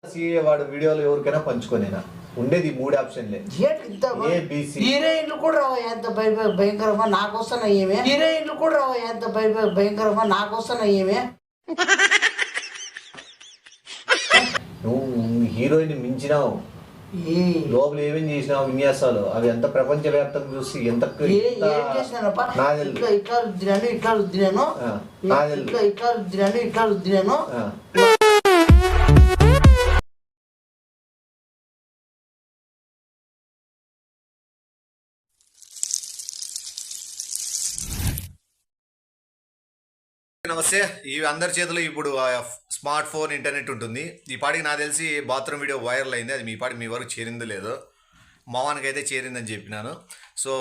వాడు వీడియోలో ఎవరికైనా పంచుకోనేనా ఉండేది మూడు ఆప్షన్లే. హీరోయిన్లు కూడా రావు ఎంత భయంకరంగా నాకు వస్తున్నాయి ఏమే. హీరోయిన్లు కూడా రావు ఎంత భయంకరంగా నాకు వస్తున్నాయి ఏమే. నువ్వు హీరోయిన్ మించినావు, లోపల ఏమేం చేసినావు విన్యాసాలు అవి ఎంత ప్రపంచ వ్యాప్తంగా చూసి ఎంత ఇట్లా రుద్దినాను ఇట్లా రుద్దినాను ఇట్లా రుద్దినాను ఇట్లా రుద్దినాను. నమస్తే. ఈ అందరి చేతిలో ఇప్పుడు స్మార్ట్ ఫోన్ ఇంటర్నెట్ ఉంటుంది. ఈ పాటికి నాకు తెలిసి బాత్రూమ్ వీడియో వైరల్ అయింది. అది మీ వరకు చేరిందో లేదో, మావానికి అయితే చేరిందని చెప్పినాను. సో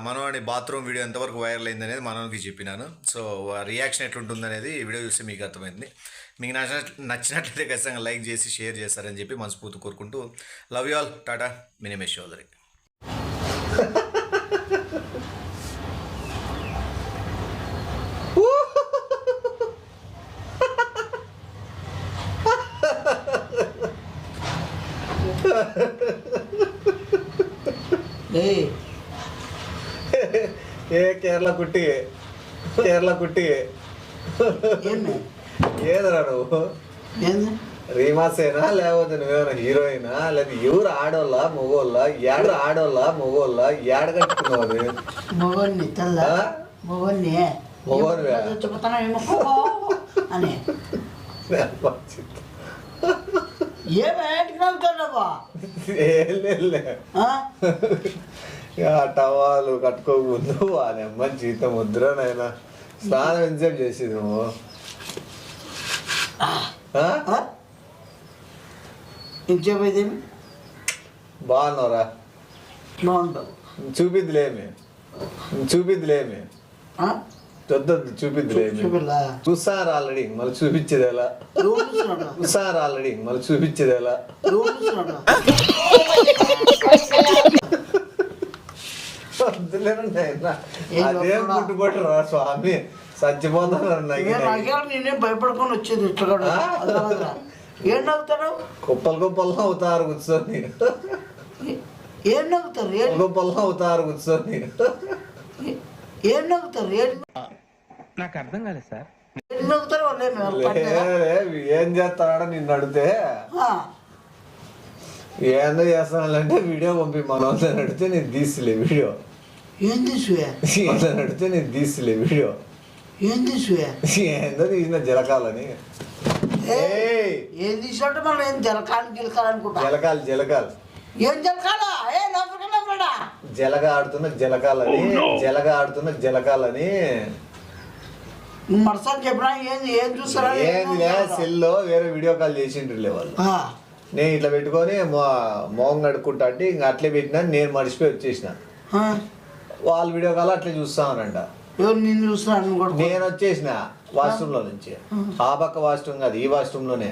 మనవాడి బాత్రూమ్ వీడియో ఎంతవరకు వైరల్ అయింది అనేది మనవానికి చెప్పినాను. సో రియాక్షన్ ఎట్లుంటుంది అనేది ఈ వీడియో చూస్తే మీకు అర్థమైంది. మీకు నచ్చినట్లయితే ఖచ్చితంగా లైక్ చేసి షేర్ చేస్తారని చెప్పి మనస్ఫూర్తి కోరుకుంటూ లవ్ యూ ఆల్. టాటా. మీ నిమేష్ చౌదరి. ఏ కేరళ కుట్టి ఏదరా నువ్వు? రీమాసేనా లేకపోతే నువ్వేమైనా హీరోయినా లేదా ఎవరు ఆడోళ్ళ మొగోళ్ళ ఏడ కట్టుకున్నావు? మొగోని టవాలు కట్టుకోకముందు అది అమ్మని జీతం ముద్ర నాయన. స్నానం ఎంతసేపు చేసేది నువ్వు? ఇంకేమైందేమి బాగున్నావురా? చూపిద్దులేమి వద్దు చూపిద్దులేమి. చూసారు ఆల్రెడీ మళ్ళీ చూపించేది ఎలా? అదేం పుట్టుబట్టరా స్వామి, చచ్చిపోతాను. నేనేం భయపడుకొని వచ్చేది ఏం నవ్వుతాడు? కుప్పలు అవుతారు కూర్చొని. ఏం నవ్వుతారు? కుప్పలు అవుతారు కూర్చొని. ఏం నవ్వుతారు? నాకు అర్థం కాలేదు సార్. ఏం చేస్తాడా నిన్ను అడిగితే ఏందో చేస్తానంటే వీడియో పంపి మన అడిగితే నేను తీసిలే వీడియో. ఏం అడిగితే నేను తీసిలే వీడియో. ఏందో తీసిన జలకాలని. ఏం తీసినట్టు మనం ఏం జలకాలనుకుంటా. జలకాలు ఏం జలకాలా? జలగా ఆడుతున్న జలకాలని మరసారి చెప్పినా ఏం చూస్తారా? ఏంది సెల్లో వేరే వీడియో కాల్ చేసిండ్రులే వాళ్ళు. నేను ఇట్లా పెట్టుకొని మోహం కడుక్కుంటా అంటే ఇంకా అట్లే పెట్టినా, నేను మర్చిపోయి వచ్చేసిన. వాళ్ళు వీడియో కాల్ అట్లే చూస్తామనంట. నేను చూస్తున్నాను. నేను వచ్చేసిన వాష్రూమ్ లో నుంచి, ఆ పక్క వాష్రూమ్ కాదు ఈ వాష్రూమ్ లోనే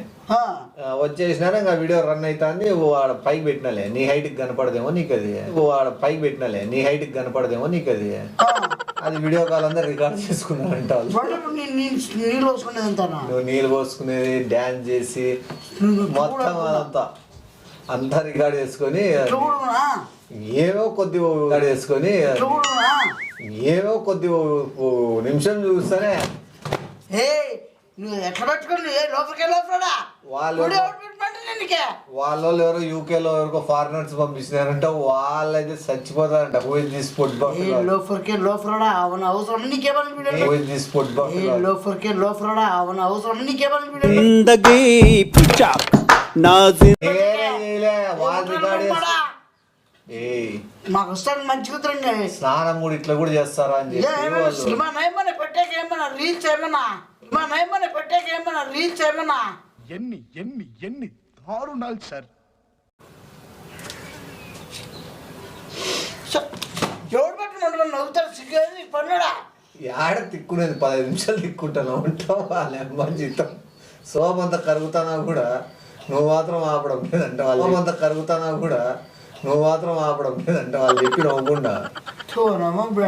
వచ్చేసినా. ఇంకా వీడియో రన్ అవుతుంది. వాడ పైకి పెట్టినాలే నీ హైట్ కి కనపడదేమో నీకు అది. అది వీడియో కాల్ అందరు రికార్డ్ చేసుకున్నారంట వాళ్ళు. నువ్వు నీళ్ళు పోసుకునేది, డాన్స్ చేసి మొత్తం అంతా రికార్డ్ చేసుకొని ఏవో కొద్ది నిమిషం చూస్తానే వాళ్ళు ఎవరో యూకేలో ఎవరికో ఫారినర్స్ పంపిస్తున్నారంట. వాళ్ళైతే చచ్చిపోతారంట. మాకు వస్తాను మంచి కుదరంగా. స్నానం కూడా ఇట్లా కూడా చేస్తారా అని చెప్పి రీల్స్ ఏమన్నా ఎన్ని దారుణాలు సార్. ఎవడు పట్టుకుంటా నవ్వుతారు సిగ్గేది పన్నుడా. ఏడ తిక్కునేది 15 నిమిషాలు తిక్కుంటాను ఉంటావు. వాళ్ళ అమ్మ జీతం సోమంతా కరుగుతానా కూడా నువ్వు మాత్రం ఆపడం లేదంట. వాళ్ళంతా కరుగుతానా కూడా నువ్వు మాత్రం ఆపడం లేదంట. వాళ్ళు చెప్పి నవ్వకుండా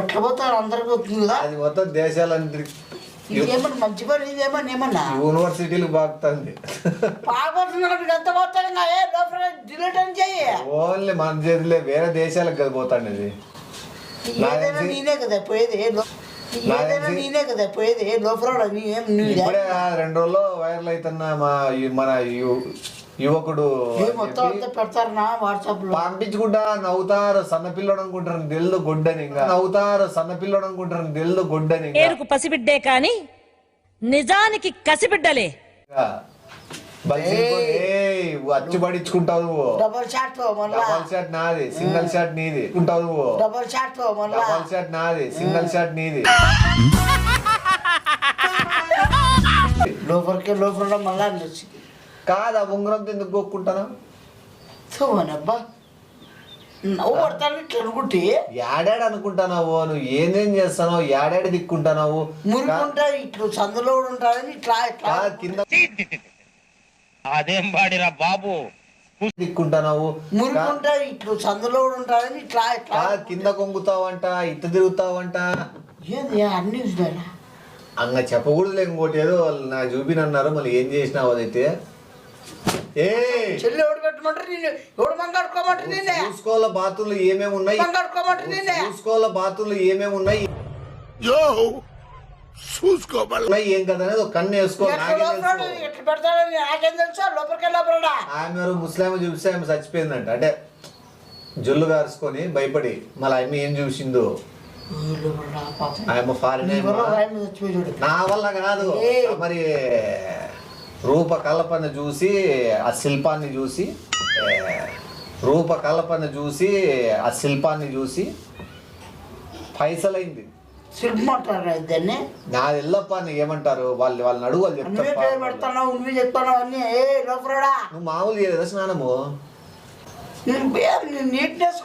ఎట్లా పోతారు అందరికి వస్తుంది. అది మొత్తం దేశాలన్నీ ఇదేమన్నా మంచి పని ఇదేమన్నా ఏమన్నా యూనివర్సిటీలు బాగుతుంది పాగొట్టున్నాడు ఎంత పోతాడు ఏ లోపల డిలీట్ అని చెయ్యి ఓన్లీ మన చేతిలో వేరే దేశాలకు కదా పోతాండి ఇది ఏదైనా నేనే కదా పోయేది ఏదైనా నేనే కదా పోయేది లోపల ఇప్పుడే 2 రోజుల్లో వైరల్ అవుతున్న మన యువకుడు మొత్తం అంతా పెడతారు వాట్సాప్ లో పంపించుకుంటా నవ్వుతారు సన్నపిల్లడు అనుకుంటారు దిల్లు గొడ్డని ఇంకా నవ్వుతారు సన్నపిల్లడు అనుకుంటారు దిల్లు గొడ్డని పేరుకు పసిబిడ్డే కాని నిజానికి కసిబిడ్డలే అచ్చు పడించుకుంటావు నువ్వు డబల్ షాట్ డబల్ షాట్ నాది సింగిల్ షాట్ నీది ఉంటావు నువ్వు డబల్ షాట్ డబల్ షాట్ నాది సింగిల్ షాట్ నీది లోపల మళ్ళా కాదు ఆ ఉంగరంతో ఎందుకు కొక్కుంటాను చూవనబ్బా నవ్వు పడతాను ఇట్లా అనుకుంటే ఏడాడు అనుకుంటున్నావు నువ్వు ఏదేం చేస్తున్నావు ఏడాడు దిక్కుంటున్నావు మురుకుంటా ఇట్లు సందులో ఉంటాడని ఇట్లా ఇట్లా కింద అదేం బాడిరా బాబు దిక్కుంటున్నావు మురుకుంటా ఇట్లు సందులో ఉంటాడని ఇట్లా ఇట్లా కింద కొంగుతావంట ఇట్ట తిరుగుతావంట ఏంది అన్ని చూసినా అంగ చెప్పకూడదు ఇంకోటి ఏదో వాళ్ళు నాకు చూపినన్నారు మళ్ళీ ఏం చేసినావు అదైతే చెల్లి ఎవడు పెట్టమంటారు నేను ఎవడు మంగాడుకోమంటారు నేనే చూసుకోవాల బాతులు ఏమేమి ఉన్నాయి మంగాడుకోమంటారు నేనే చూసుకోవాల బాతులు ఏమేమి ఉన్నాయి చూసుకోవాలి ఏం కదా అనేది ఒక కన్ను వేసుకోవాలి ఎట్లా పెడతాడని నాకేం తెలుసా లోపలికి లోపలడా ఆమె ముస్లాం చూపిస్తే ఆమె చచ్చిపోయిందంట అంటే జొల్లు గారుసుకొని భయపడి మళ్ళీ ఆమె ఏం చూసిందో ఆమె ఫారిన్ నా వల్ల కాదు మరి రూపకల్పన చూసి ఆ శిల్పాన్ని చూసి పైసలైంది శిల్పం అంటారు దాన్ని నాది ఎల్లప్ప ఏమంటారు వాళ్ళని అడుగు వాళ్ళు చెప్తారు పెడతావు నువ్వే చెప్తావు అన్ని లోపలడా నువ్వు మామూలు చేయలేదా స్నానము నీట్నెస్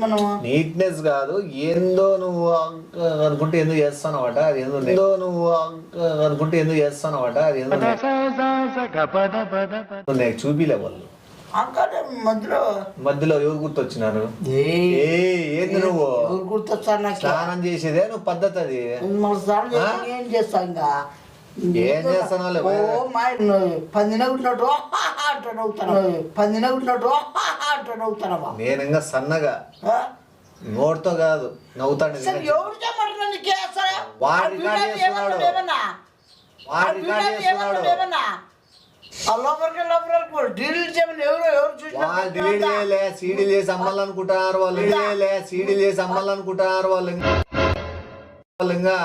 మనం నీట్నెస్ కాదు ఏందో నువ్వు అనుకుంటే ఎందుకు చేస్తానమాట అది ఏందో నువ్వు అనుకుంటే ఎందుకు చేస్తానమాట అది ఏందో నాకు చూపిలే వాళ్ళు మధ్యలో ఎవరు గుర్తొచ్చినారు ఏంది నువ్వు గుర్తొచ్చారు నాకు స్నానం చేసేదే నువ్వు పద్ధతి అది ఏం చేస్తా ఇంకా ఏం చేస్తానో పందినగుంటున్నట్టు నవ్వుతానమ్మా నేను ఇంకా సన్నగా నోటితో కాదు నవ్వుతాడు ఎవరు చెప్పండి వాడు రికార్డ్ చేస్తున్నాడు డిలీట్ చేయలే సీడీలు చేసి అమ్మాలనుకుంటున్నారు వాళ్ళు ఇంకా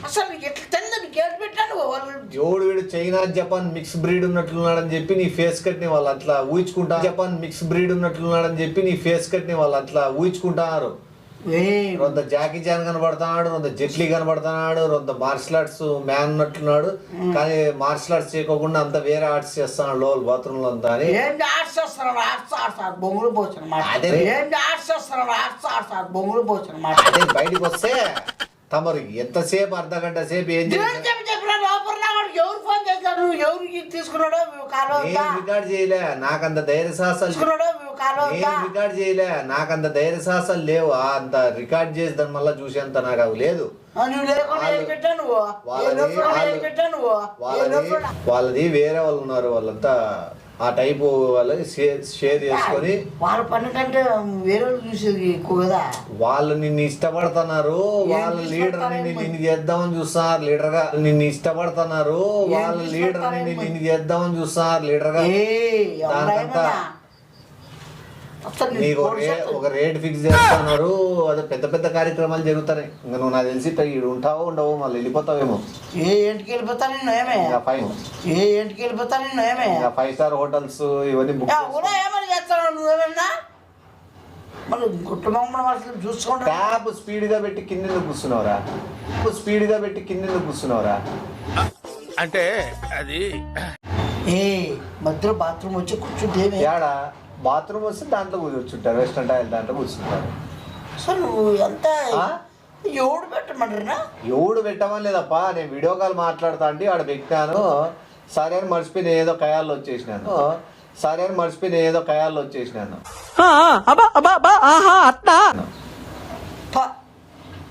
అసలు ఎట్లా తెందని గేట్ పెట్టాను జోడు వీడు చైనా జపాన్ మిక్స్ బ్రీడ్ ఉన్నట్లున్నాడని చెప్పి నీ ఫేస్ కట్ ని వాళ్ళు అట్లా ఊహించుకుంటా జపాన్ మిక్స్ బ్రీడ్ ఉన్నట్లున్నాడని చెప్పి నీ ఫేస్ కట్ ని వాళ్ళు అట్లా ఊహించుకుంటున్నారు రొంత జాకీ చాన్ కనబడుతున్నాడు రొంత జెట్లీ కనబడుతున్నాడు రొంత మార్షల్ ఆర్ట్స్ మ్యాన్ ఉన్నట్లున్నాడు కానీ మార్షల్ ఆర్ట్స్ చేయకోకుండా అంత వేరే ఆర్ట్స్ చేస్తున్నాడు లోపల బాత్రూమ్ లో అంతా అని బొంగులు పోసిన బొంగులు పోసిన అదే బయటకు వస్తే తమరు ఎంతసేపు అర్ధగంట సేపు ఏం ఎవరు ఫోన్ చేశారు ఎవరికి తీసుకున్నాడో రికార్డ్ చేయలే నాకంత ధైర్య సాహసాలు లేవు అంత రికార్డ్ చేసి దాని మళ్ళీ చూసేంత నాకు అవి లేదు వాళ్ళది వేరే వాళ్ళు ఉన్నారు వాళ్ళంతా ఆ టైపు వాళ్ళకి షేర్ చేసుకొని వాళ్ళ పని కంటే వేరే చూసేది ఎక్కువ కదా వాళ్ళు నిన్ను ఇష్టపడుతున్నారు వాళ్ళ లీడర్ నిన్ను చేద్దామని చూస్తున్నారు లీడర్ గా నిన్ను ఇష్టపడుతున్నారు వాళ్ళ లీడర్ నిన్ను చేద్దామని చూస్తున్నారు లీడర్ గా దానికంతా నీకు ఒక రేట్ ఫిక్స్ చేస్తున్నారు అదే పెద్ద పెద్ద కార్యక్రమాలు జరుగుతున్నాయి ఇంకా నువ్వు నాకు తెలిసి ఇక్కడ ఉంటావో ఉండవు మళ్ళీ వెళ్ళిపోతావేమో ఏ ఇంటికి వెళ్ళిపోతా నిన్ను ఏమే ఫైన్ ఏ ఇంటికి వెళ్ళిపోతా నిన్ను ఏమే 5 స్టార్ హోటల్స్ ఇవన్నీ బుక్ ఏమని చేస్తావు నువ్వేమన్నా మళ్ళీ కుటుంబం అసలు చూసుకుంటా ట్యాబ్ స్పీడ్ గా పెట్టి కింద కూర్చున్నావురా అంటే అది మధ్యలో బాత్రూమ్ వచ్చి కూర్చుంటే ఏడా బాత్రూమ్ వస్తే దాంట్లో కూర్చుంటారు వెస్టర్న్ టైల్ దాంట్లో కూర్చుంటారు అసలు నువ్వు ఎంత ఎవడు పెట్టమంటారా ఎవడు పెట్టమని లేదప్పా నేను వీడియో కాల్ మాట్లాడుతా అంటే ఆడ పెట్టాను సరే అని మర్చిపోయి నేను ఏదో కయాల్లో వచ్చేసినాను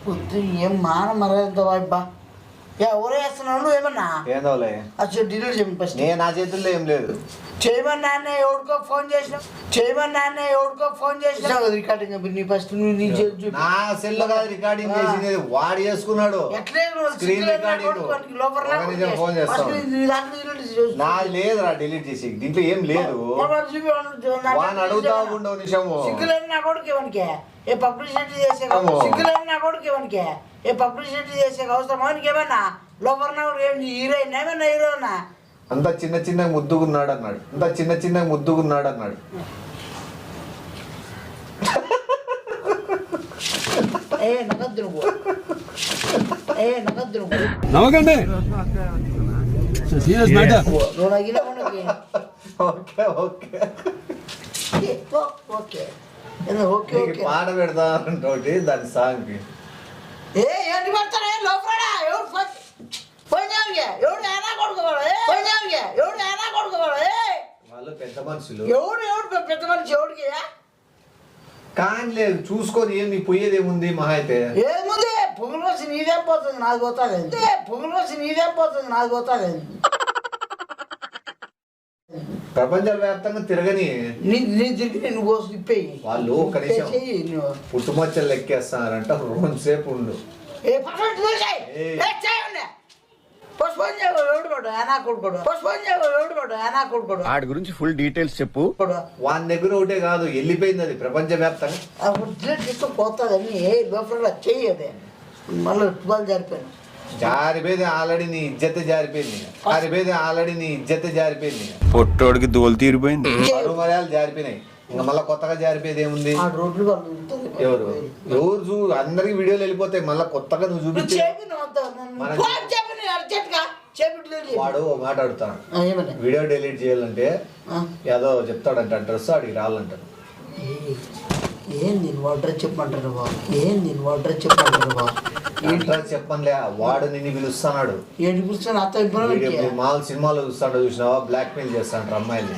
పొద్దు ఏం మాన మరదంతో వాయిబ్బా ఎవరు వేస్తున్నావు నువ్వు ఏమన్నా ఏందోలే అసలు డిలీట్ చేయమని ఫస్ట్ నేను నా చేతుల్లో ఏం లేదు చేయమన్నా ఎవరికో ఫోన్ చేసినా రికార్డింగ్ నీ ఫస్ట్ నువ్వు నీ చేతి నా సెల్ కాదు రికార్డింగ్ చేసింది వాడు చేసుకున్నాడు స్క్రీన్ రికార్డింగ్ ఫోన్ చేస్తాను నాది లేదురా డిలీట్ చేసి దీంట్లో ఏం లేదు వాడిని అడుగుతా ఉండవు నిమిషము సిగ్గులేని నా కొడుకు ఇవనికి ఏ పబ్లిసిటీ చేసే అవసరం వానికి ఏమన్నా లోపల హీరోయిన్ ఏమన్నా హీరోనా అంత చిన్న చిన్న ముద్దుగున్నాడు అన్నాడు నగద్దు నువ్వు నవ్వకండి సీరియస్ మ్యాటర్ నువ్వు నగిన ఓకే ఓకే ఓకే పాట పెడతానంటోటి దాని సాంగ్ ఏంటి పడతారా లోపల ఎవడు ఎవడు ఏనా కొడుకోవాడు వాళ్ళు పెద్ద మనుషులు ఎవడు పెద్ద మనిషి ఎవడికి కానీ లేదు చూసుకొని ఏం నీ పోయేది ఏముంది మహా అయితే ఏముంది పొగలు వచ్చి నీదేం పోతుంది నాకు పోతాది ప్రపంచ వ్యాప్తంగా తిరగని నీ తిరిగి నేను కోసం ఇప్పేయి వాళ్ళు ఒక్క నిమిషం పుట్టుమచ్చలు లెక్కేస్తున్నారంట సేపు ఉండు వాడి గురించి ఫుల్ డీటెయిల్స్ చెప్పు. వాని దగ్గర ఒకటే కాదు వెళ్ళిపోయింది అది ప్రపంచ వ్యాప్తంగా పోతుందని లోపల చెయ్యదే మళ్ళీ వాళ్ళు జరిపాను జారిపోయింది ఆల్రెడీ నీ ఇజ్జతే జారిపోయింది పొట్టోడికి దోలు తీరిపోయింది మర్యాలు జారిపోయినాయి ఇంకా మళ్ళీ కొత్తగా జారిపోయేది ఏముంది ఎవరు అందరికి వీడియోలు వెళ్ళిపోతాయి మళ్ళీ కొత్తగా నువ్వు చూపించే వాడు ఒక మాట అడుగుతాను వీడియో డిలీట్ చేయాలంటే ఏదో చెప్తాడంట అడ్రస్ అడిగి రావాలంటాడు ఏంది అడ్రస్ చెప్పమంటారు బాబు అడ్రస్ చెప్పనులే వాడు నిన్ను పిలుస్తున్నాడు మామూలు సినిమాలు చూసినావా బ్లాక్ మెయిల్ చేస్తాడు అమ్మాయిని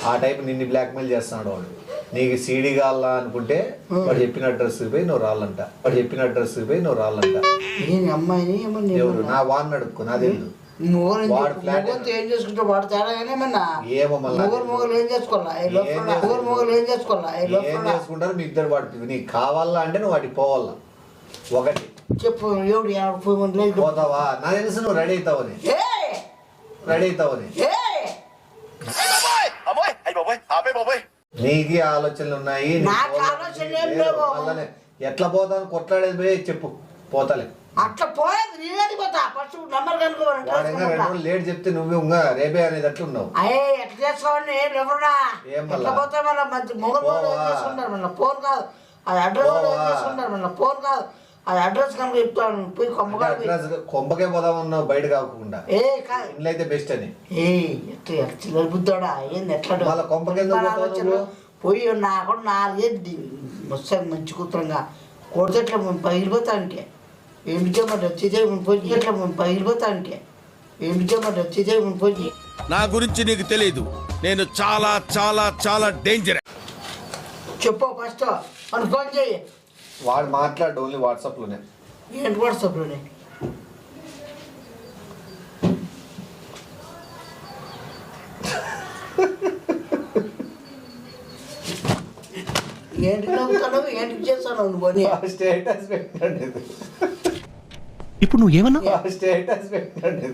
ఆ టైప్ నిన్ను బ్లాక్ మెయిల్ చేస్తున్నాడు వాడు నీకు సీడీ కావాలా అనుకుంటే వాడు చెప్పిన అడ్రస్ పోయి నువ్వు రావాలంట అమ్మాయిని ఎవరు నా వాడిని అడుక్కో నా తెలియదు ఏం చేసుకుంటావు వాడు తేడా ఏమో మళ్ళీ ఏం చేసుకుంటారు మీ ఇద్దరు వాడికి నీకు కావాలా అంటే నువ్వు వాటికి పోవాలా ఒకటి చెప్పు పోతావా నా తెలుసు నువ్వు రెడీ అవుతావని నీకి ఆలోచనలు ఉన్నాయి ఎట్లా పోతాను కొట్లాడేది పోయి చెప్పు పోతాలే అట్లా పోయేది నేనేది పోతా ఫస్ట్ నంబర్ కనుక్కోవాలి లేట్ చెప్తే నువ్వు ఇంకా రేపే అనేది అట్లా ఉన్నావు ఎట్లా చేసుకోండి ఎట్లా పోతా మళ్ళీ మంచి మొగలు చేసుకుంటారు మళ్ళీ ఫోన్ కాదు అది అడ్రస్ కనుక చెప్తాను పోయి కొంపకే పోదామన్నావు బయట కాకుండా ఇంట్లో అయితే బెస్ట్ అని బుద్ధాడా ఏంది ఎట్లా కొంపకే పోయి నా కూడా 4 వస్తాను మంచి కూతురంగా కొడితే ఎట్లా పగిలిపోతానికి నా గురించి నీకు తెలీదు నేను చాలా చాలా చాలా డేంజర్ చెప్పు ఫస్ట్ అని ఫోన్ చేయి వాడు మాట్లాడు ఓన్లీ వాట్సాప్ లోనే ఏంటి వాట్సాప్ లోనే ఏంటి నవ్వుతాను ఏంటి చేస్తాను నువ్వు స్టేటస్ పెట్టండి ఇప్పుడు నువ్వు ఏమన్నా స్టేటస్ పెట్టండి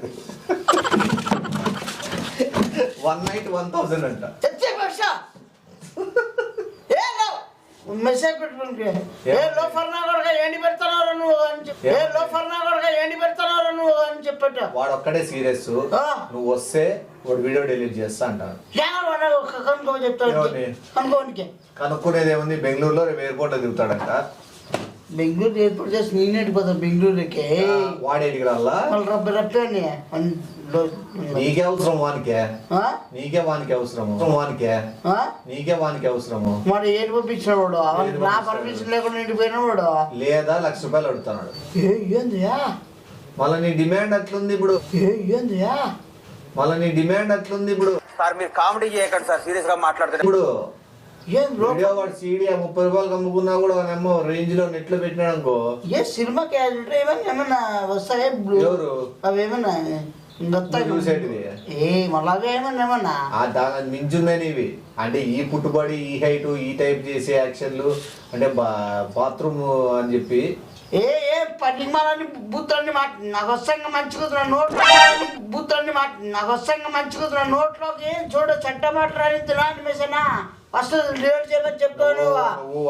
1 night 1000 అంట మెసేజ్ పెట్టుకుంటే ఏంటి పెడతావు నువ్వు అని చెప్పట వాడు ఒక్కడే సీరియస్ నువ్వు వస్తే వాడు వీడియో డిలీట్ చేస్తా అంటాడు కనుక్కునేది ఏముంది బెంగళూరులో రేపు ఎయిర్పోర్ట్ లో దిగుతాడంట బెంగళూరు ఎయిర్పోర్ట్ చేసి నేను ఎట్టిపోతాను బెంగళూరుకి వాడేటికి రాలా రప్పని నీకే అవసరం వానికే వానికి అవసరము మరి ఏంటి పంపించిన వాడు నా పర్మిషన్ లేకుండా ఇంటిపోయిన వాడు లేదా ₹1,00,000 అడుగుతున్నాడు ఏందియా మళ్ళీ నీ డిమాండ్ అట్లుంది ఇప్పుడు సార్ మీరు కామెడీ చేయకండి సార్ సీరియస్ గా మాట్లాడుతున్నారు ఇప్పుడు ఏం వీడియో వాడు సీడీ 30 రూపాయలు అమ్ముకున్నా కూడా వానేమో రేంజ్ లో నెట్ లో పెట్టినాడు అనుకో. ఏ సినిమా క్యారెక్టర్ ఏమన్నా వస్తాయా ఎవరు అవేమన్నా చూసేటివి మళ్ళా ఏమన్నా దాని మించుందని ఇవి అంటే ఈ పుట్టుబడి ఈ హైట్ ఈ టైప్ చేసే యాక్షన్లు అంటే బాత్రూమ్ అని చెప్పి ఏ పని మళ్ళీ బూతులన్నీ నాకు వస్తాంగా మంచిగా నోట్లో బూతులన్నీ నాకు వస్తాంగా మంచిగా నోట్లోకి చూడ చెడ్డ మాట్లాడి తినాలి మెసేనా ఫస్ట్ డెలివరీ చేయమని చెప్పావు నువ్వు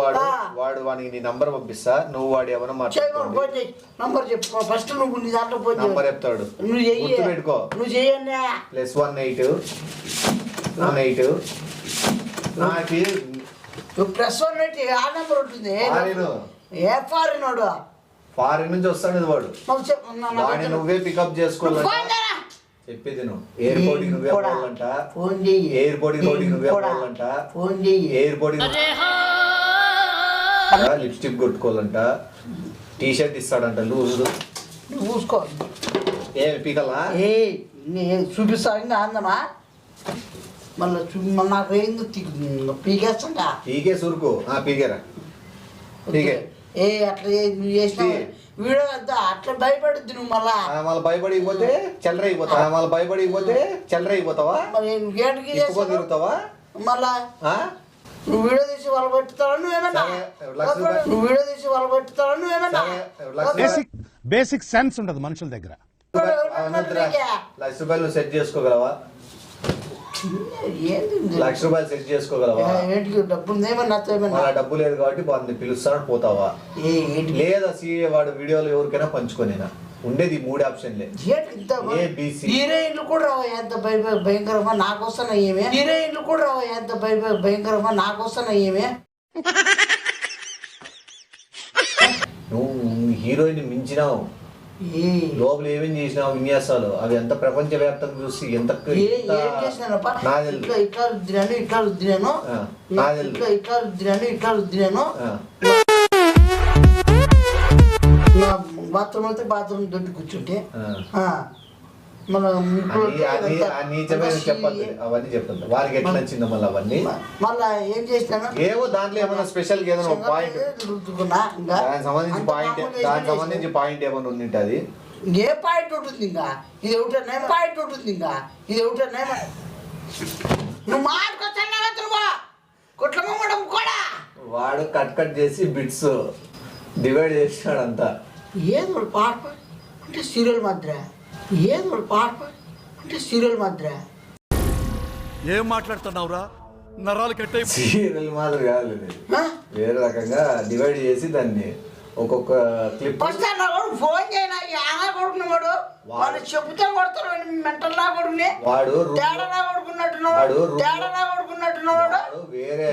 వాడు వానికి నీ నంబర్ పంపిస్తా, నువ్వు వాడు ఏమైనా మాట్లాడు నంబర్ చెప్పు ఫస్ట్ నువ్వు నీ దాంట్లో పోయి నంబర్ చెప్తాడు నువ్వు చెయ్యి పెట్టుకో నువ్వు చెయ్యన్నా +18 18 నాకు +18 ఆ నెంబర్ ఉంటుంది ఏ ఫారిన్ వాడు ఫారిన్ నుంచి వస్తాడు వాడు వాడిని నువ్వే పికప్ చేసుకోవాలి చెప్పేది నువ్వు ఎయిర్పోర్ట్ కి నువ్వే పోవాలంట ఫోన్ చెయ్యి ఎయిర్పోర్ట్ కి నువ్వే పోవాలంట ఫోన్ చెయ్యి ఎయిర్పోర్ట్ లిప్స్టిక్ కొట్టుకోవాలంట టీ షర్ట్ ఇస్తాడంట లూజ్ నువ్వు చూసుకో ఏమి పీకలా చూపిస్తా ఇంకా అందమా మళ్ళీ నాకు ఏందో పీకేస్తా పీకే సురుకు పీకేరా పీకే అట్లా నువ్వు చేసిన వీడియో అంతా అట్లా భయపడుద్ది నువ్వు మళ్ళా భయపడిపోతే చెల్లరైపోతావా మరి గేటుకి తిరుగుతావా మళ్ళా నువ్వు వీడియో తీసి వాళ్ళు పెట్టుతావు నువ్వేమన్నా నువ్వు వీడియో తీసి వాళ్ళు పెట్టుతావు నువ్వేమన్నా బేసిక్ సెన్స్ ఉండదు మనుషుల దగ్గర. ₹1,00,000 సెట్ చేసుకోగలవా? ₹1,00,000 సెట్ చేసుకోగలవా? డబ్బు లేదు కాబట్టి వాడిని పిలుస్తాడు పోతావా? లేదా సీఏ వాడు వీడియోలు ఎవరికైనా పంచుకోనేనా? ఉండేది 3 ఆప్షన్లే. హీరోయిన్లు కూడా రావు ఎంత భయంకరమా నాకు వస్తున్నాయి ఏమే హీరోయిన్లు కూడా రావు ఎంత భయంకరమా నాకు వస్తున్నాయి ఏమే నువ్వు హీరోయిన్ మించినావు లోపల ఏమేం చేసినావు విన్యాసాలు అవి ఎంత ప్రపంచవ్యాప్తంగా చూసి ఎంత ఇట్లా రుద్దినాను బాత్రూమ్ అయితే బాత్రూమ్ దొడ్డి కూర్చుంటే చెప్పద్దు అవన్నీ చెప్పద్దు వారికి ఎట్లా నచ్చిందో మళ్ళీ అవన్నీ మళ్ళా ఏం చేసినాను ఏవో దాంట్లో ఏమన్నా స్పెషల్ ఏదైనా పాయింట్ దానికి సంబంధించి పాయింట్ ఏమైనా ఉండింటది ఏ పాయింట్ ఉంటుంది ఇంకా ఇది ఒకటే పాయింట్ ఉంటుంది ఇంకా ఇది ఒకటే నువ్వు మాట్లాడుకో కుట్లమ్మడం కూడా వాడు కట్ చేసి బిట్స్ డివైడ్ చేసినాడు అంతా ఏదో పాట అంటే సీరియల్ మాత్ర ఏదో పాట అంటే సీరియల్ మాత్ర ఏం మాట్లాడుతున్నావురా నరాలు కట్టే సీరియల్ మాత్రం కాదు వేరే రకంగా డివైడ్ చేసి దాన్ని ఒక్కొక్క క్లిప్ ఫోన్ చేయనా కొడుకున్నాడు వాళ్ళు చెబుతా కొడతారు మెంటల్ నా కొడుకుని వాడు తేడా నా కొడుకున్నట్టున్నాడు తేడా నా కొడుకున్నట్టున్నాడు వేరే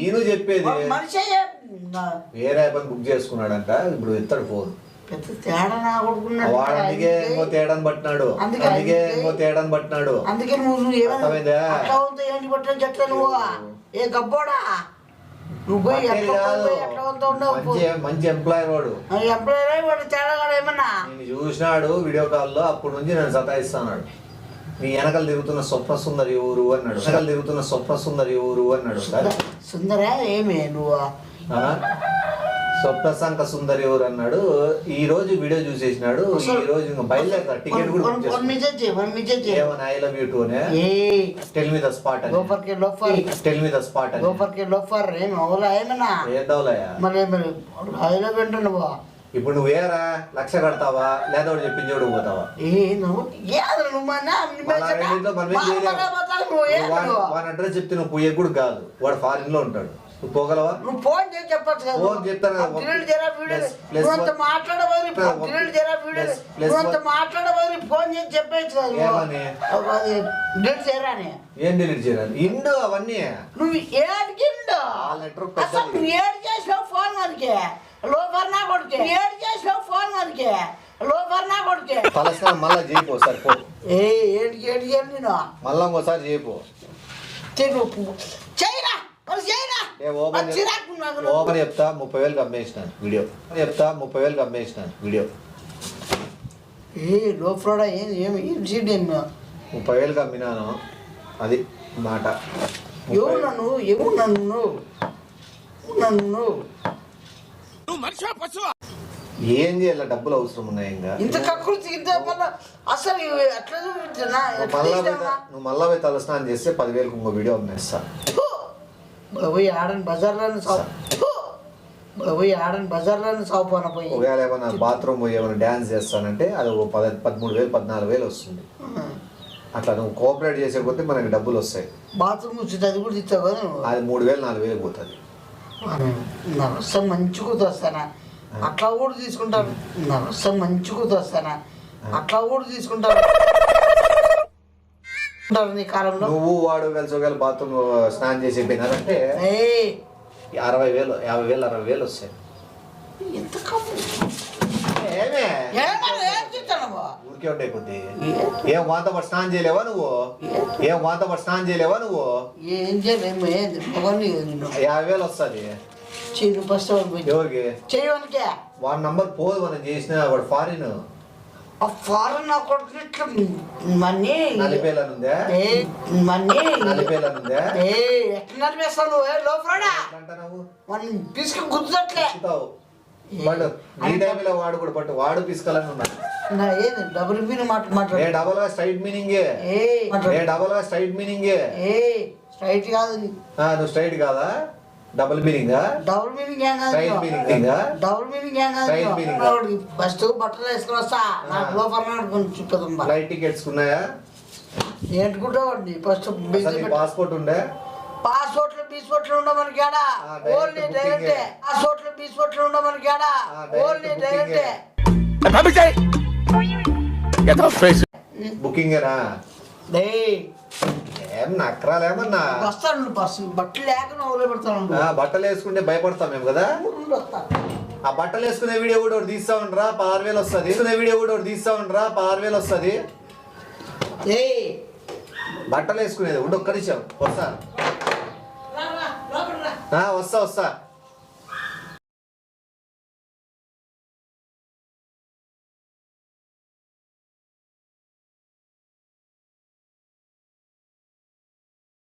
ఎవరు చెప్పేది మనిషి వేరే పని బుక్ చేసుకున్నాడంట ఇప్పుడు ఎత్తాడు ఫోన్ పెద్ద తేడా నా కొడుకున్నాడు వాడు అందుకే ఇంకో తేడాన్ని పట్టినాడు అందుకే నువ్వు ఏమైనా ఏంటి పట్టిన చెట్ల నువ్వు ఏ గబ్బోడా నువ్వు పోయి మంచి ఎంప్లాయర్ వాడు తేడా ఏమన్నా నేను చూసినాడు వీడియో కాల్లో అప్పటి నుంచి నేను సతాయిస్తున్నాడు నీ వెనకలు తిరుగుతున్న స్వప్న సుందరి ఊరు అన్నాడు సుందరా ఏమే నువ్వు స్వప్న సంక సుందరి ఎవరు అన్నాడు. ఈ రోజు వీడియో చూసేసినాడు. ఈ రోజు ఇంకా బయలుదేరతాడు. టికెట్ కూడా ఏమన్నా I love you two tell me the spot tell me the spot ఇప్పుడు నువ్వు ఏరా 1,00,000 కడతావా లేదా చెప్పింది చూడు పోతావా? వాడి అడ్రస్ చెప్తే నువ్వు పోయే కూడా కాదు. వాడు ఫారిన్ లో ఉంటాడు. నువ్వు పోగలవా? నువ్వు ఫోన్ చేసి చెప్పచ్చు కదా. ఫోన్ చెప్తాను మాట్లాడబోదు ఫోన్ చేసి చెప్పచ్చు కదా. డిలీట్ చేయరా ఏం డిలీట్ చేయాలి? ఇండు అవన్నీ నువ్వు ఏడికిండు అసలు నువ్వు ఏడు చేసినావు ఫోన్ మనకి లోపర్ నా కొడుకే ఏడు చేసినావు ఫోన్ మనకి లోపర్ నా కొడుకే తలస్నానం మళ్ళా చేయపో సార్ పో. ఏడికి నేను మళ్ళా ఇంకోసారి చేయపో చేయరా ఓపెన్ చెప్తా 30,000 అమ్మేసినాను వీడియో లో ఫ్రాడ్ 30,000 అమ్మినాను. అది మాట ఎవరు నన్ను ఏం చేయాలి? డబ్బులు అవసరం ఉన్నాయి ఇంకా. ఇంత కకృతి ఇంత మళ్ళా అసలు అట్లా చూపించనా? నువ్వు మళ్ళా పోయి తలస్నానం చేస్తే 10,000కి ఇంకో వీడియో అమ్మేస్తా. పోయి ఆడని బజార్లోనే సాగుపోన పోయి ఒకవేళ ఏమైనా బాత్రూమ్ పోయి ఏమైనా డ్యాన్స్ చేస్తానంటే అది ఒక 13,000 14,000 వస్తుంది. అట్లా నువ్వు కోఆపరేట్ చేసేకపోతే మనకి డబ్బులు వస్తాయి. బాత్రూమ్ వచ్చింది అది కూడా ఇస్తావు కదా నువ్వు. అది 3,000 4,000 పోతుంది. నా వస్తాం మంచి కూతురు వస్తానా అట్లా కూడా తీసుకుంటాను. నా వస్తాం మంచి కూతురు వస్తానా అట్లా కూడా తీసుకుంటాను. నీ కాలంలో నువ్వు వాడు కలిసి ఒకవేళ బాత్రూమ్ స్నానం చేసి పోయినారంటే 60,000 50,000 60,000 వస్తాయి. ఎంత కప్పు ఏమే ఏం చూస్తాను ఊరికే ఉండే కొద్ది. ఏం వాంతో పాటు స్నానం చేయలేవా నువ్వు? ఏం వాంతో పాటు స్నానం చేయలేవా నువ్వు? ఏం చేయలేము. 50,000 వస్తుంది. చెయ్యి ఫస్ట్ ఎవరికి? చేయవనికే వాడి నంబర్ పోదు మనం చేసిన వాడు ఫారిన్ ఆ ఫారెన్ నా కొడుకు ఇట్లా మన్నీ 40,000 ఉందా? మన్నీ 40,000 ఉందా? ఎట్లా నడిపేస్తావు నువ్వు? లోపడా అంటున్నావు మనం పిసుకు గుర్తుట్లే బట్ ఈ టైంలో వాడు కూడా బట్ వాడు పిసుకాలని ఉన్నాడు. నా ఏది డబుల్ మీనింగ్ మాట్లాడు. ఏ డబల్ గా స్ట్రైట్ మీనింగే. స్ట్రైట్ కాదు నువ్వు స్ట్రైట్ కాదా? డబుల్ మీనింగా? డబుల్ మీనింగ్ ఏం స్ట్రైట్ కాదు. మీనింగా? డబుల్ మీనింగ్ ఏం Straight meaning. కాదు. ఫస్ట్ బట్టలు వేసుకుని వస్తా నాకు లోపల చూపిద్దాం. ఫ్లైట్ టికెట్స్ ఉన్నాయా? ఏంటుకుంటావండి ఫస్ట్ పాస్పోర్ట్ ఉండే? పాస్పోర్ట్లు బీస్పోర్ట్లు ఉండమని కేడా direct ఓన్లీ booking డైరెక్టే. పాస్పోర్ట్లు బీస్పోర్ట్లు ఉండమని కేడా ఓన్లీ డైరెక్టే. బుకింగేనా? డేయ్ ఏం నక్కరాలేమన్నా? వస్తాను బస్సు బట్టలు లేకుండా ఊళ్ళో పెడతాను. బట్టలు వేసుకుంటే భయపడతాం మేము కదా. ఆ బట్టలు వేసుకునే వీడియో కూడా ఒకటి తీస్తా ఉండరా 16,000 వస్తుంది. వేసుకునే వీడియో కూడా ఒకటి తీస్తా ఉండరా 16,000 వస్తుంది. బట్టలు వేసుకునేది ఉండి ఒక్క నిమిషం వస్తా. వస్తా